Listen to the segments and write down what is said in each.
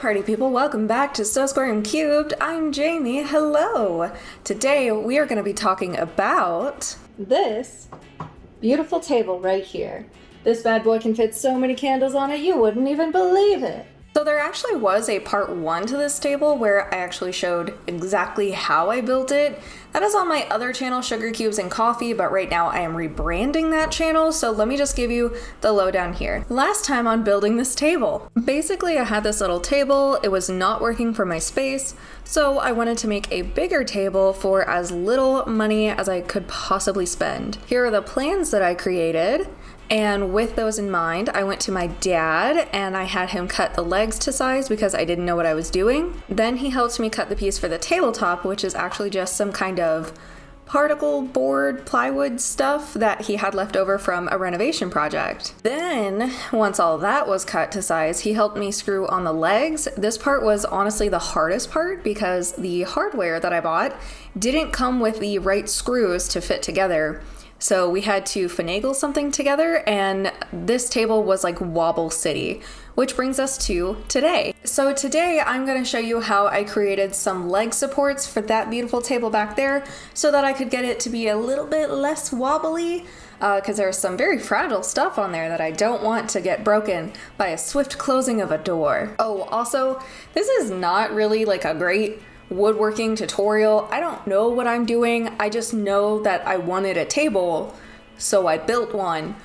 party people, welcome back to So Square and Cubed. I'm Jamie, hello! Today we are going to be talking about this beautiful table right here. This bad boy can fit so many candles on it you wouldn't even believe it. So there actually was a part 1 to this table where I actually showed exactly how I built it. That is on my other channel, Sugar Cubes and Coffee, but right now I am rebranding that channel, so let me just give you the lowdown here. Last time on building this table. Basically I had this little table, it was not working for my space, so I wanted to make a bigger table for as little money as I could possibly spend. Here are the plans that I created. And with those in mind, I went to my dad and I had him cut the legs to size because I didn't know what I was doing. Then he helped me cut the piece for the tabletop, which is actually just some kind of particle board plywood stuff that he had left over from a renovation project. Then, once all that was cut to size, he helped me screw on the legs. This part was honestly the hardest part because the hardware that I bought didn't come with the right screws to fit together. So we had to finagle something together, and this table was like Wobble City, which brings us to today. So today I'm going to show you how I created some leg supports for that beautiful table back there so that I could get it to be a little bit less wobbly, because there's some very fragile stuff on there that I don't want to get broken by a swift closing of a door. Oh, also, this is not really like a great woodworking tutorial. I don't know what I'm doing. I just know that I wanted a table, so I built one.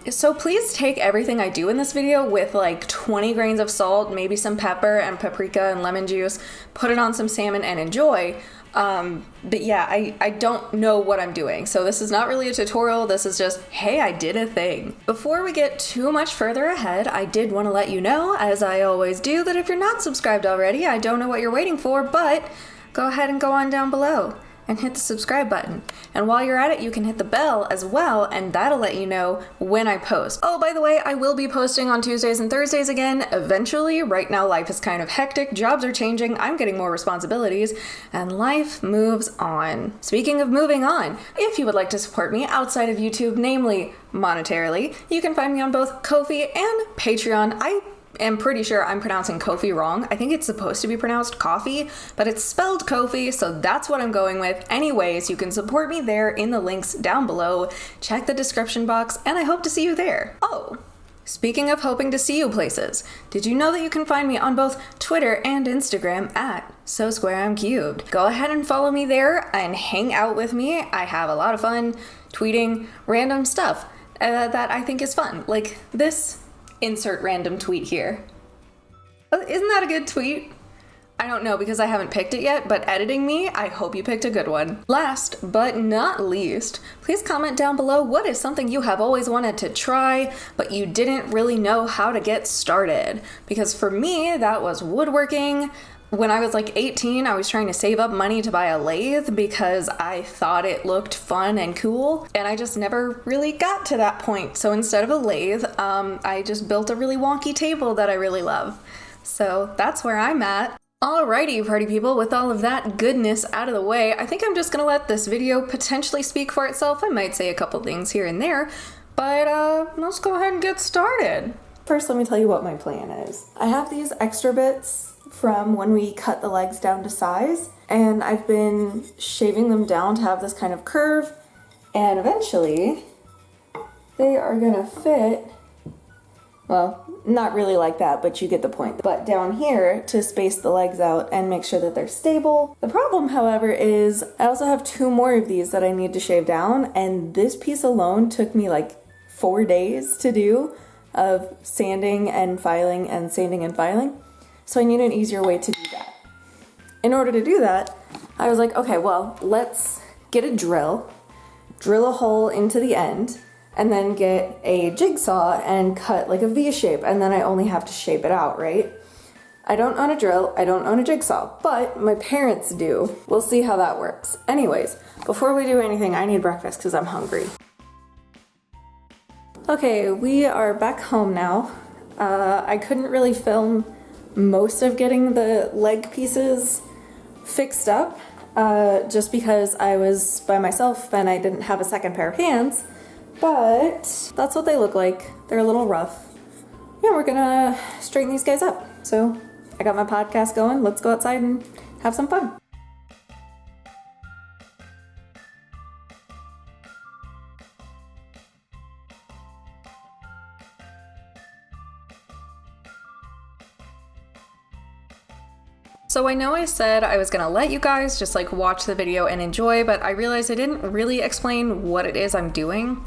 So please take everything I do in this video with like 20 grains of salt, maybe some pepper and paprika and lemon juice, put it on some salmon and enjoy. But yeah, I don't know what I'm doing. So this is not really a tutorial. This is just, hey, I did a thing. Before we get too much further ahead, I did want to let you know, as I always do, that if you're not subscribed already, I don't know what you're waiting for, but go ahead and go on down below and hit the subscribe button. And while you're at it, you can hit the bell as well, and that'll let you know when I post. Oh, by the way, I will be posting on Tuesdays and Thursdays again eventually. Right now, life is kind of hectic, jobs are changing, I'm getting more responsibilities, and life moves on. Speaking of moving on, if you would like to support me outside of YouTube, namely monetarily, you can find me on both Ko-fi and Patreon. I'm pretty sure I'm pronouncing Ko-fi wrong. I think it's supposed to be pronounced coffee, but it's spelled Ko-fi, so that's what I'm going with. Anyways, you can support me there in the links down below. Check the description box, and I hope to see you there. Oh, speaking of hoping to see you places, did you know that you can find me on both Twitter and Instagram at So Square I'm Cubed? Go ahead and follow me there and hang out with me. I have a lot of fun tweeting random stuff that I think is fun, like this insert random tweet here. Isn't that a good tweet? I don't know because I haven't picked it yet, but editing me, I hope you picked a good one. Last but not least, please comment down below what is something you have always wanted to try, but you didn't really know how to get started. Because for me, that was woodworking. When I was like 18, I was trying to save up money to buy a lathe because I thought it looked fun and cool, and I just never really got to that point. So instead of a lathe, I just built a really wonky table that I really love. So that's where I'm at. Alrighty, party people, with all of that goodness out of the way, I think I'm just gonna let this video potentially speak for itself. I might say a couple things here and there, but let's go ahead and get started. First, let me tell you what my plan is. I have these extra bits from when we cut the legs down to size, and I've been shaving them down to have this kind of curve, and eventually they are gonna fit, well, not really like that, but you get the point, but down here to space the legs out and make sure that they're stable. The problem, however, is I also have 2 more of these that I need to shave down, and this piece alone took me like 4 days to do, of sanding and filing and sanding and filing. So I need an easier way to do that. In order to do that, I was like, okay, well, let's get a drill a hole into the end, and then get a jigsaw and cut like a V shape, and then I only have to shape it out, right? I don't own a drill, I don't own a jigsaw, but my parents do. We'll see how that works. Anyways, before we do anything, I need breakfast because I'm hungry. Okay, we are back home now. I couldn't really film most of getting the leg pieces fixed up just because I was by myself and I didn't have a second pair of hands, but that's what they look like. They're a little rough. Yeah, we're gonna straighten these guys up, so I got my podcast going. Let's go outside and have some fun. So I know I said I was gonna let you guys just like watch the video and enjoy, but I realized I didn't really explain what it is I'm doing.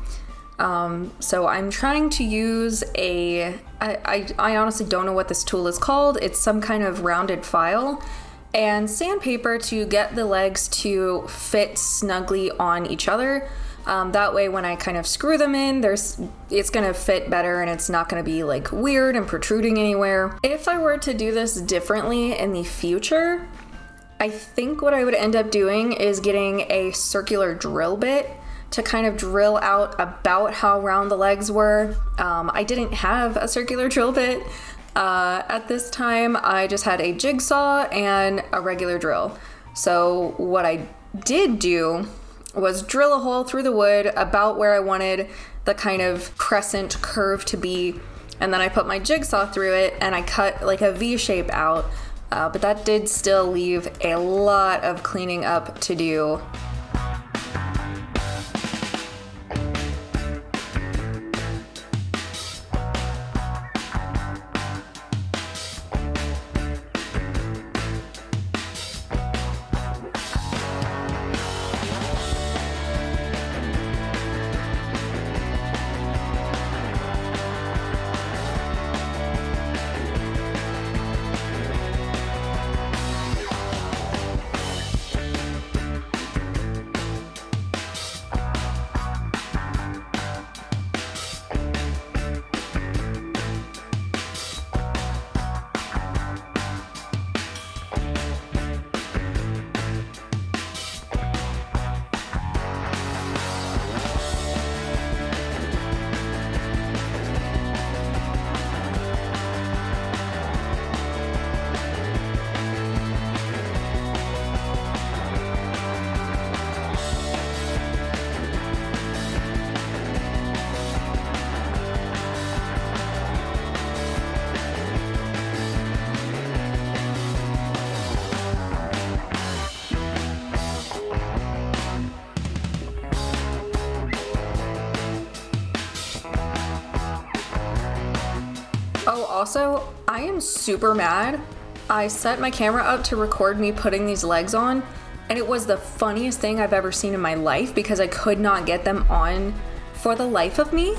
So I'm trying to use I honestly don't know what this tool is called. It's some kind of rounded file and sandpaper to get the legs to fit snugly on each other. That way when I kind of screw them in, it's gonna fit better and it's not gonna be like weird and protruding anywhere. If I were to do this differently in the future, I think what I would end up doing is getting a circular drill bit to kind of drill out about how round the legs were. I didn't have a circular drill bit at this time. I just had a jigsaw and a regular drill. So what I did do was drill a hole through the wood about where I wanted the kind of crescent curve to be, and then I put my jigsaw through it and I cut like a V shape out, but that did still leave a lot of cleaning up to do. Oh, also, I am super mad. I set my camera up to record me putting these legs on, and it was the funniest thing I've ever seen in my life because I could not get them on for the life of me.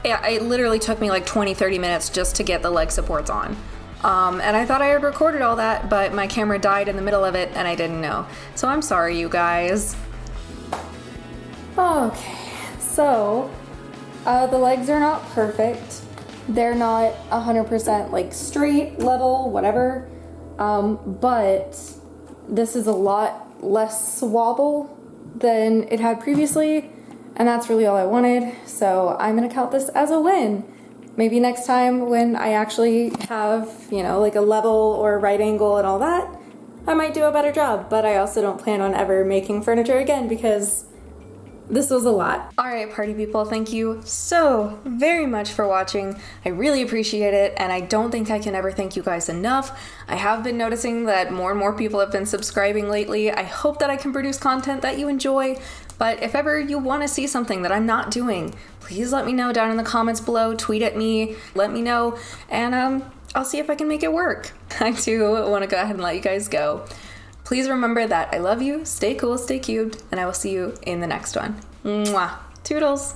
It literally took me like 20-30 minutes just to get the leg supports on. And I thought I had recorded all that, but my camera died in the middle of it and I didn't know. So I'm sorry, you guys. Okay, so the legs are not perfect. They're not 100% like straight, level, whatever. But this is a lot less swabble than it had previously, and that's really all I wanted. So I'm gonna count this as a win. Maybe next time when I actually have, you know, like a level or right angle and all that, I might do a better job. But I also don't plan on ever making furniture again because this was a lot. All right, party people, thank you so very much for watching. I really appreciate it, and I don't think I can ever thank you guys enough. I have been noticing that more and more people have been subscribing lately. I hope that I can produce content that you enjoy, but if ever you want to see something that I'm not doing, please let me know down in the comments below, tweet at me, let me know, and I'll see if I can make it work. I do want to go ahead and let you guys go. Please remember that I love you, stay cool, stay cubed, and I will see you in the next one. Mwah. Toodles!